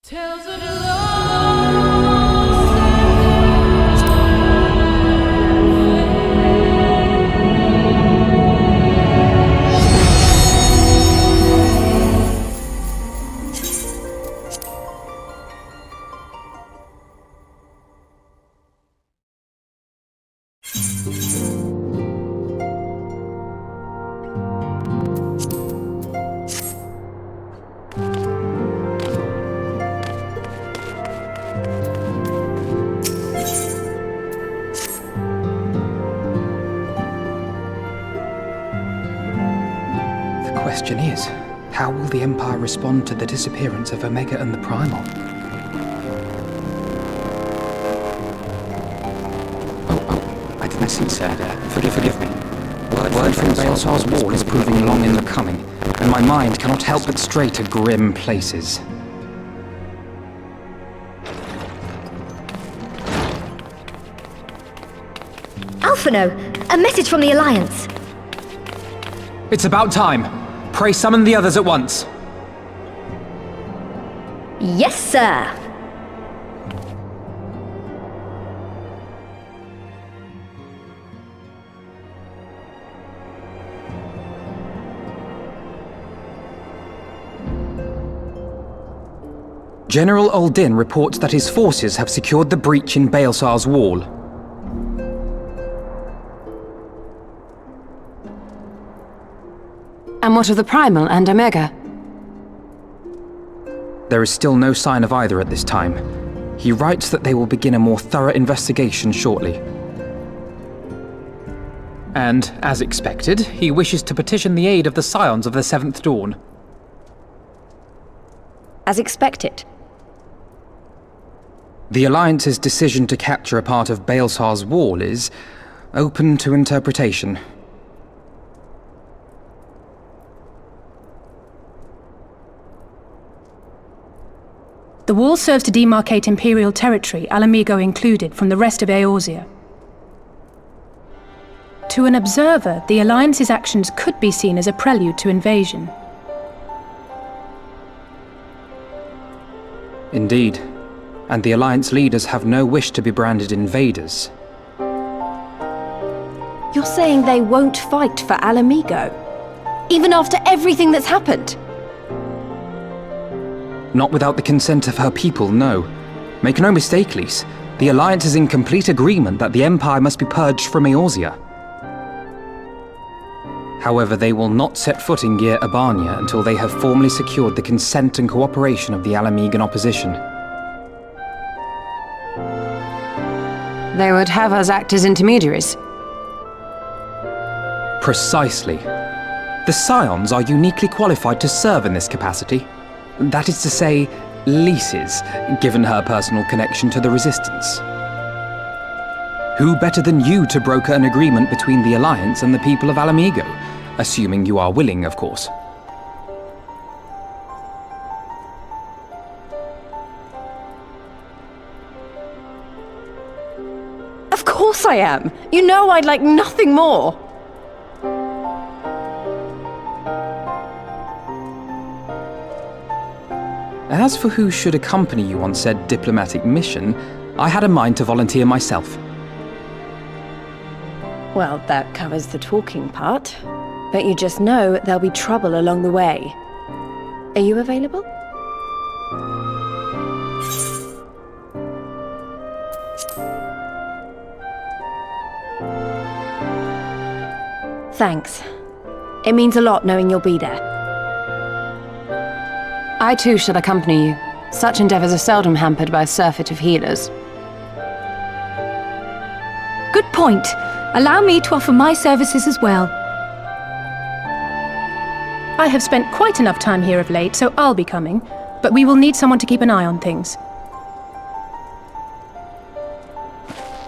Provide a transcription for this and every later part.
Tales of love. The question is, how will the Empire respond to the disappearance of Omega and the Primal? I didn't see, sir. Forgive me. Word from Baelsar's wall is proving long in the coming, and my mind cannot help but stray to grim places. Alphino, a message from the Alliance. It's about time. Pray summon the others at once. Yes, sir. General Uldin reports that his forces have secured the breach in Baelsar's wall. And what of the Primal and Omega? There is still no sign of either at this time. He writes that they will begin a more thorough investigation shortly. And, as expected, he wishes to petition the aid of the Scions of the Seventh Dawn. As expected. The Alliance's decision to capture a part of Baelsar's wall is open to interpretation. The wall serves to demarcate Imperial territory, Alamigo included, from the rest of Eorzea. To an observer, the Alliance's actions could be seen as a prelude to invasion. Indeed. And the Alliance leaders have no wish to be branded invaders. You're saying they won't fight for Alamigo? Even after everything that's happened? Not without the consent of her people, no. Make no mistake, Lys. The Alliance is in complete agreement that the Empire must be purged from Eorzea. However, they will not set foot in Gyr Abania until they have formally secured the consent and cooperation of the Alamigan opposition. They would have us act as intermediaries. Precisely. The Scions are uniquely qualified to serve in this capacity. That is to say, Lys's, given her personal connection to the Resistance. Who better than you to broker an agreement between the Alliance and the people of Alamigo? Assuming you are willing, of course. Of course I am. You know I'd like nothing more. As for who should accompany you on said diplomatic mission, I had a mind to volunteer myself. Well, that covers the talking part. But you just know there'll be trouble along the way. Are you available? Thanks. It means a lot knowing you'll be there. I too shall accompany you. Such endeavors are seldom hampered by a surfeit of healers. Good point. Allow me to offer my services as well. I have spent quite enough time here of late, so I'll be coming, but we will need someone to keep an eye on things.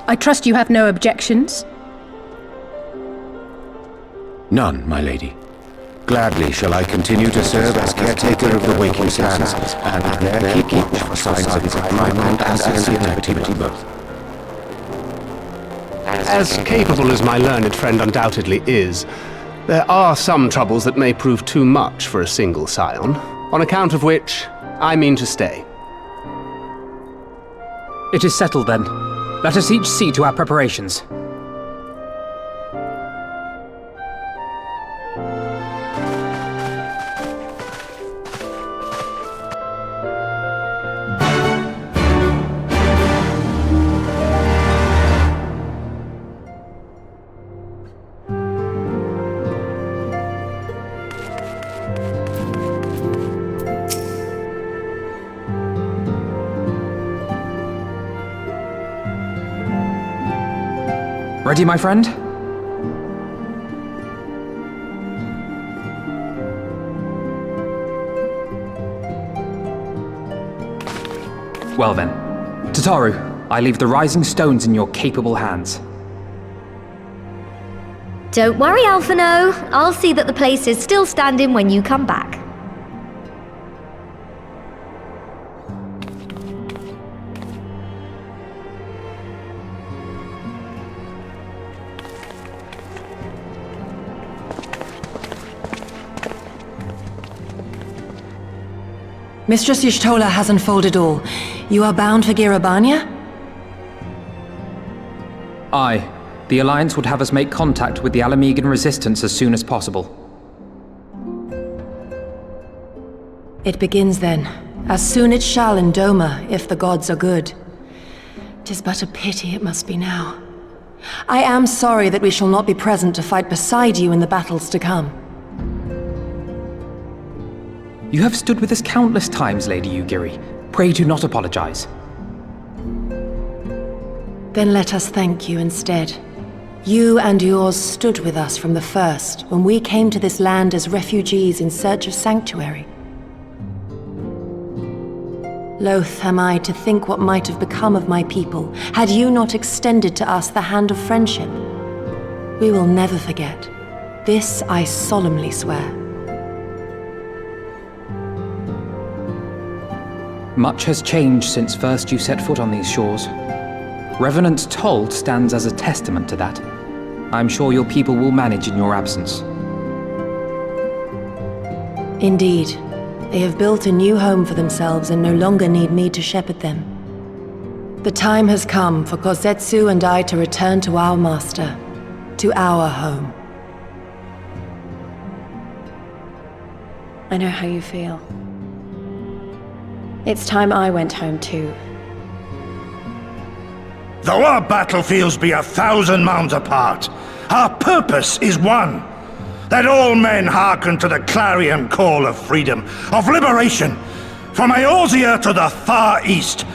I trust you have no objections? None, my lady. Gladly shall I continue to serve as caretaker of the waking sands, and there keep watch for signs of the primal and ascendant activity both. As capable as my learned friend undoubtedly is, there are some troubles that may prove too much for a single scion, on account of which I mean to stay. It is settled then. Let us each see to our preparations. Ready, my friend? Well then, Tataru, I leave the rising stones in your capable hands. Don't worry, Alphino. I'll see that the place is still standing when you come back. Mistress Y'shtola has unfolded all. You are bound for Girabania? Aye. The Alliance would have us make contact with the Alamegan resistance as soon as possible. It begins then. As soon it shall in Doma, if the gods are good. 'Tis but a pity it must be now. I am sorry that we shall not be present to fight beside you in the battles to come. You have stood with us countless times, Lady Yugiri. Pray do not apologize. Then let us thank you instead. You and yours stood with us from the first, when we came to this land as refugees in search of sanctuary. Loath am I to think what might have become of my people, had you not extended to us the hand of friendship. We will never forget. This I solemnly swear. Much has changed since first you set foot on these shores. Revenant's Toll stands as a testament to that. I'm sure your people will manage in your absence. Indeed. They have built a new home for themselves and no longer need me to shepherd them. The time has come for Kozetsu and I to return to our master, to our home. I know how you feel. It's time I went home too. Though our battlefields be 1,000 mounds apart, our purpose is one. That all men hearken to the clarion call of freedom, of liberation, from Eorzea to the far east,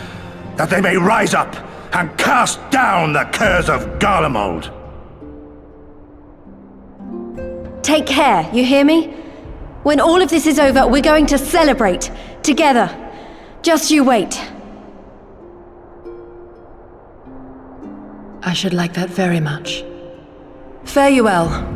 that they may rise up and cast down the curse of Garlemald. Take care, you hear me? When all of this is over, we're going to celebrate, together. Just you wait. I should like that very much. Fare you well.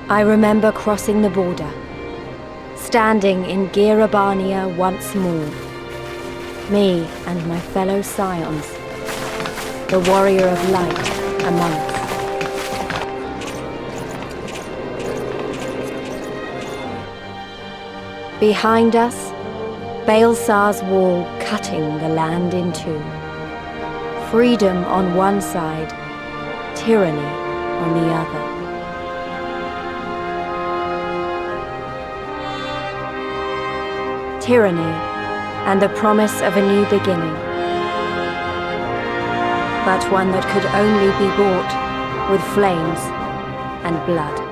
I remember crossing the border, standing in Girabania once more. Me and my fellow scions, the warrior of light among us. Behind us, Baelsar's wall cutting the land in two. Freedom on one side, tyranny on the other. Tyranny and the promise of a new beginning. But one that could only be bought with flames and blood.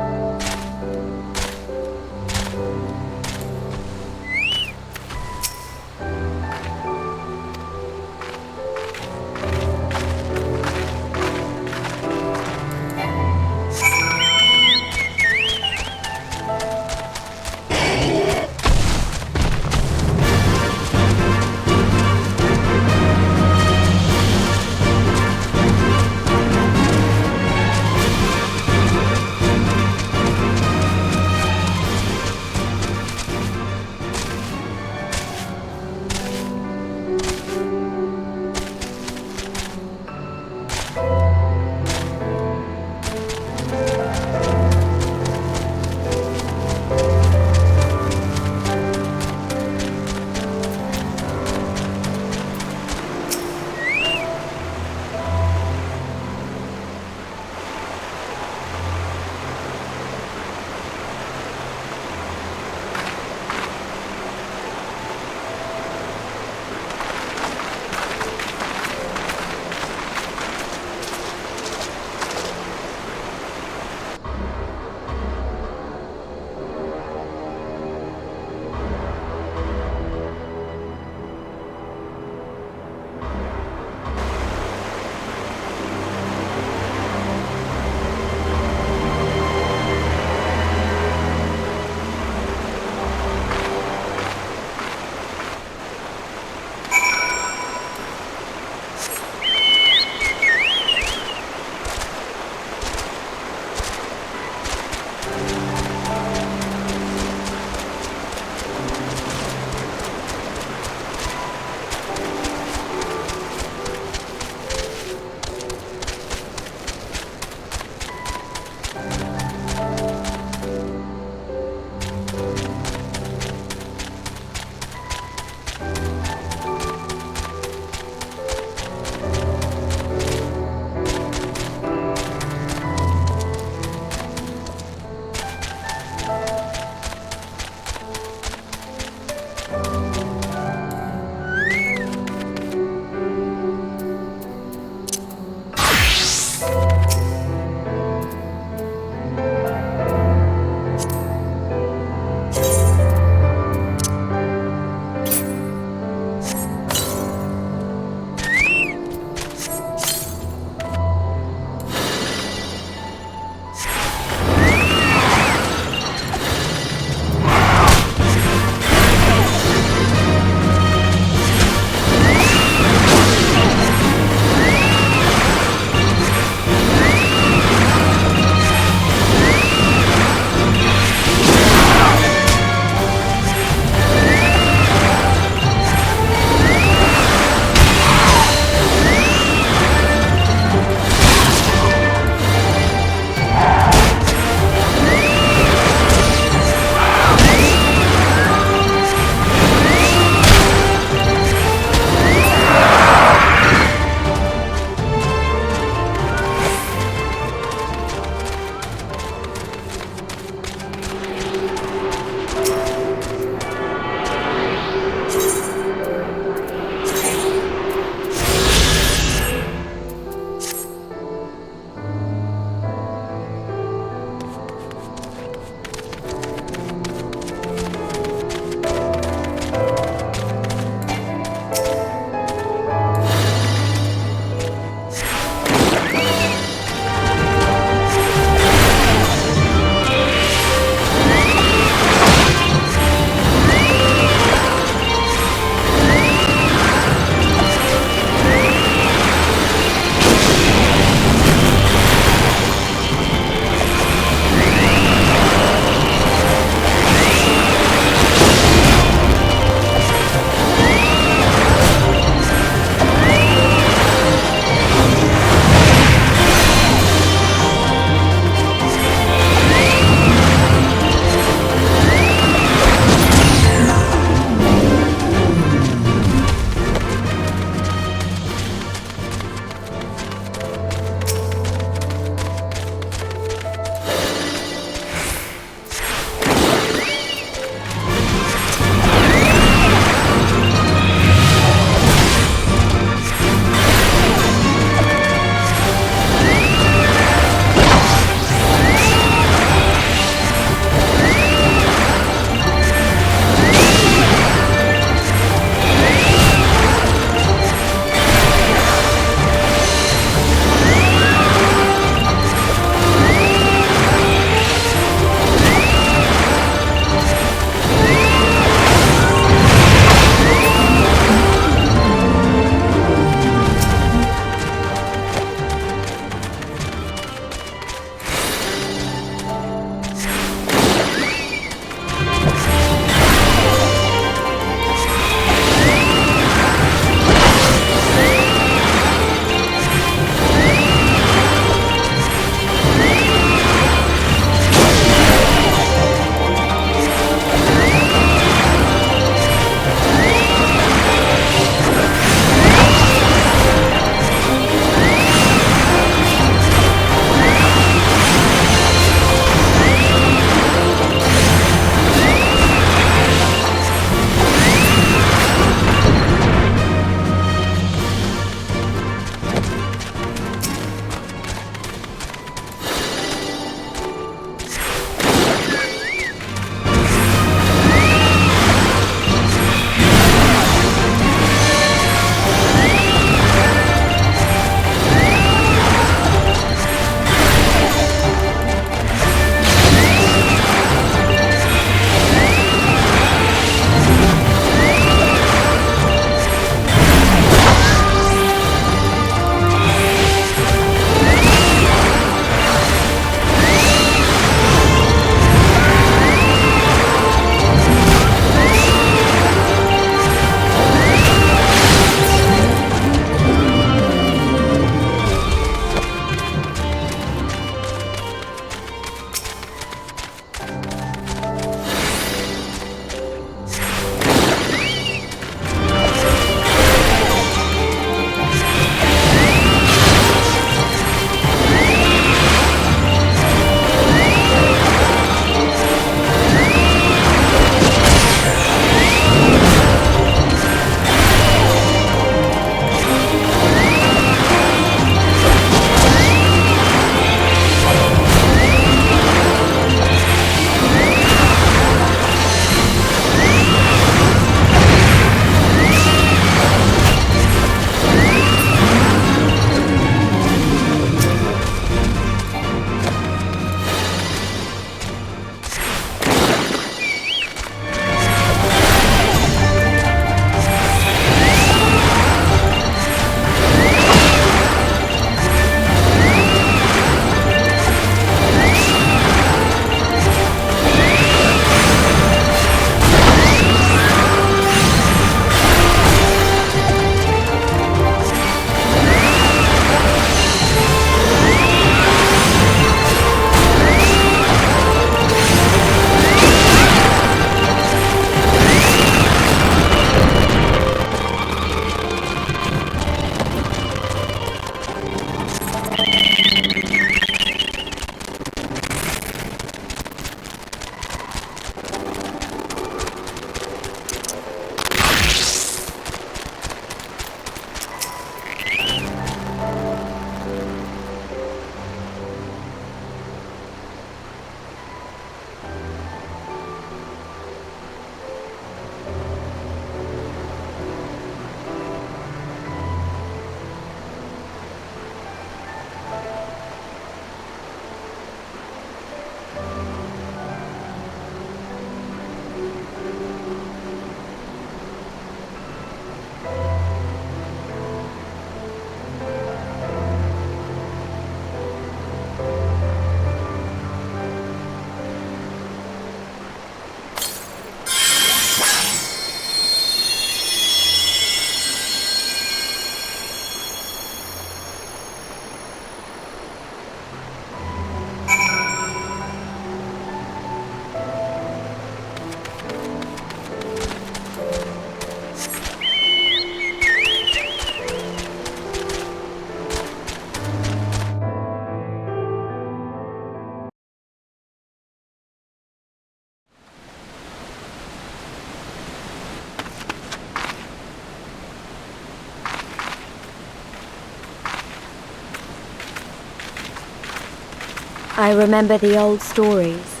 I remember the old stories.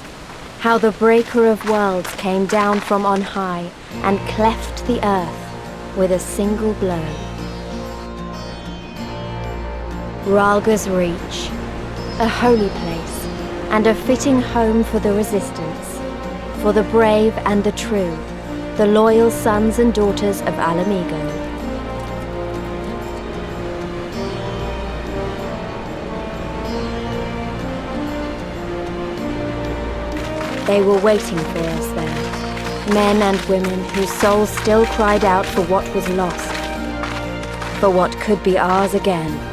How the Breaker of Worlds came down from on high and cleft the earth with a single blow. Ralga's Reach, a holy place and a fitting home for the Resistance, for the brave and the true, the loyal sons and daughters of Alamigo. They were waiting for us there, men and women whose souls still cried out for what was lost, for what could be ours again.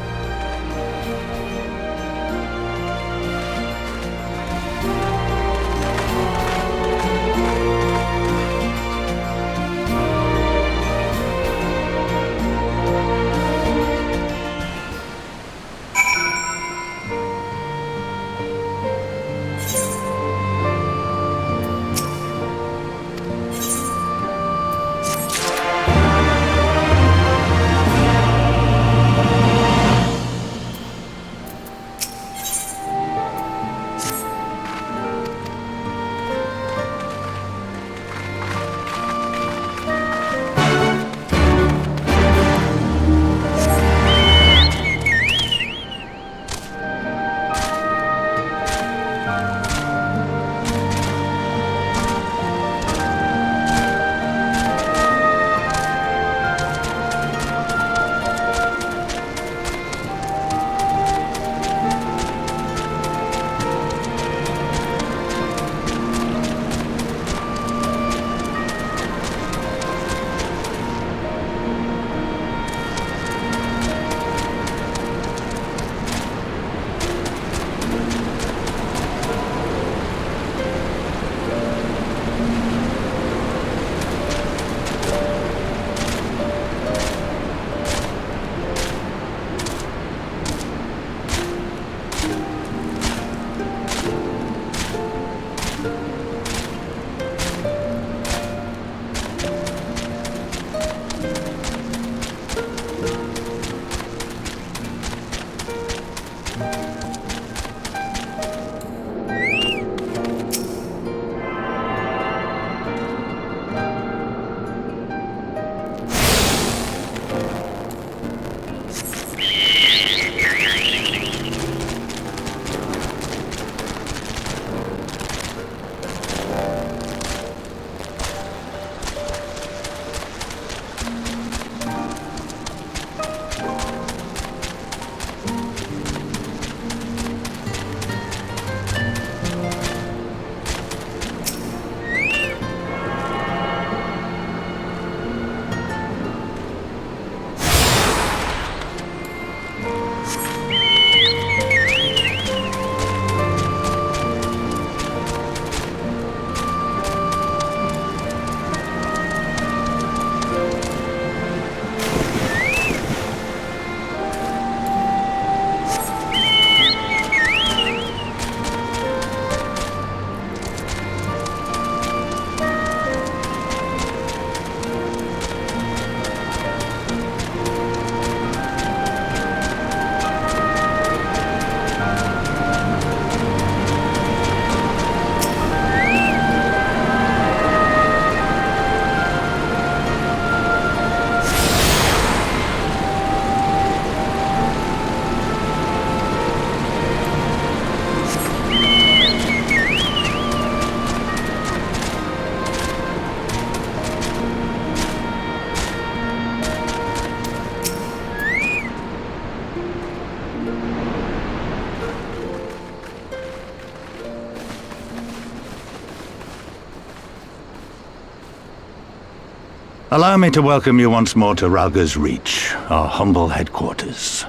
Allow me to welcome you once more to Ralga's Reach, our humble headquarters.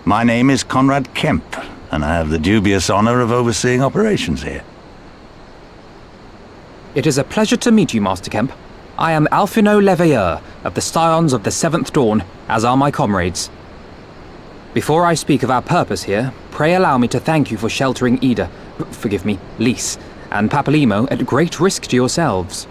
My name is Conrad Kemp, and I have the dubious honor of overseeing operations here. It is a pleasure to meet you, Master Kemp. I am Alphino Leveilleur of the Scions of the Seventh Dawn, as are my comrades. Before I speak of our purpose here, pray allow me to thank you for sheltering forgive me, Lys, and Papalimo at great risk to yourselves.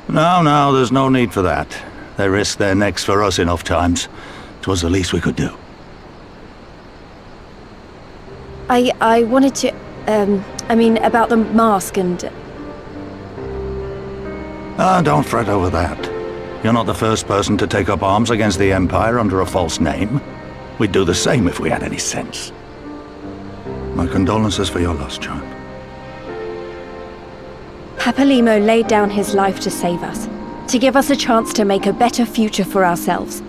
No, there's no need for that. They risk their necks for us enough times. 'Twas the least we could do. I wanted to, about the mask and... Ah, don't fret over that. You're not the first person to take up arms against the Empire under a false name. We'd do the same if we had any sense. My condolences for your loss, child. Papalimo laid down his life to save us, to give us a chance to make a better future for ourselves.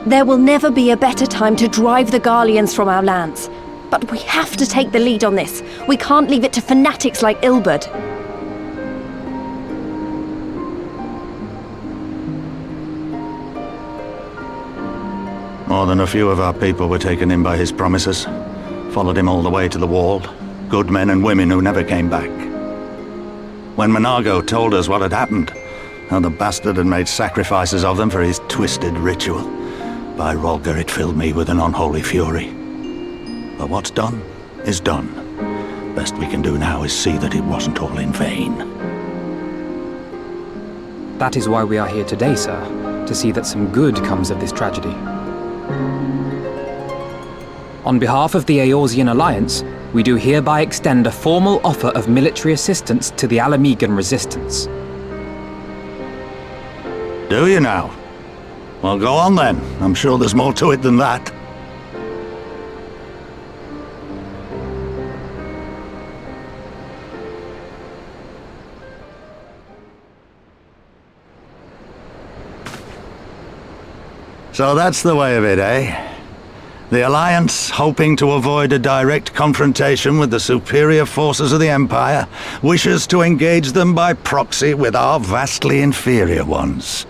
There will never be a better time to drive the Garleans from our lands. But we have to take the lead on this. We can't leave it to fanatics like Ilberd. More than a few of our people were taken in by his promises. Followed him all the way to the wall. Good men and women who never came back. When Monago told us what had happened, how the bastard had made sacrifices of them for his twisted ritual, by Rolger, it filled me with an unholy fury. But what's done is done. Best we can do now is see that it wasn't all in vain. That is why we are here today, sir, to see that some good comes of this tragedy. On behalf of the Eorzean Alliance, we do hereby extend a formal offer of military assistance to the Alamegan resistance. Do you now? Well, go on then. I'm sure there's more to it than that. So that's the way of it, eh? The Alliance, hoping to avoid a direct confrontation with the superior forces of the Empire, wishes to engage them by proxy with our vastly inferior ones.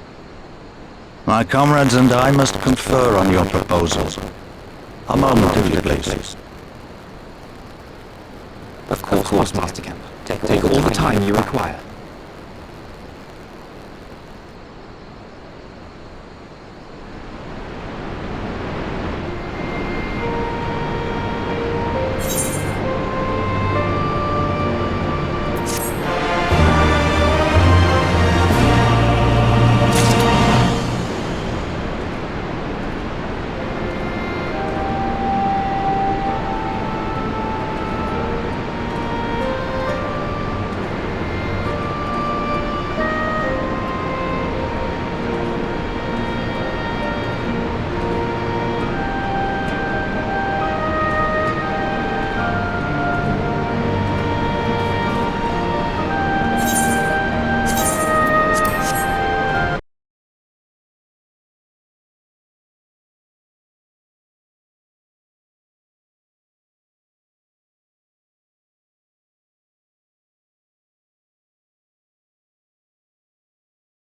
My comrades and I must confer on your proposals. A moment, if you please. Of course, Master Kemp. Take all the time you require.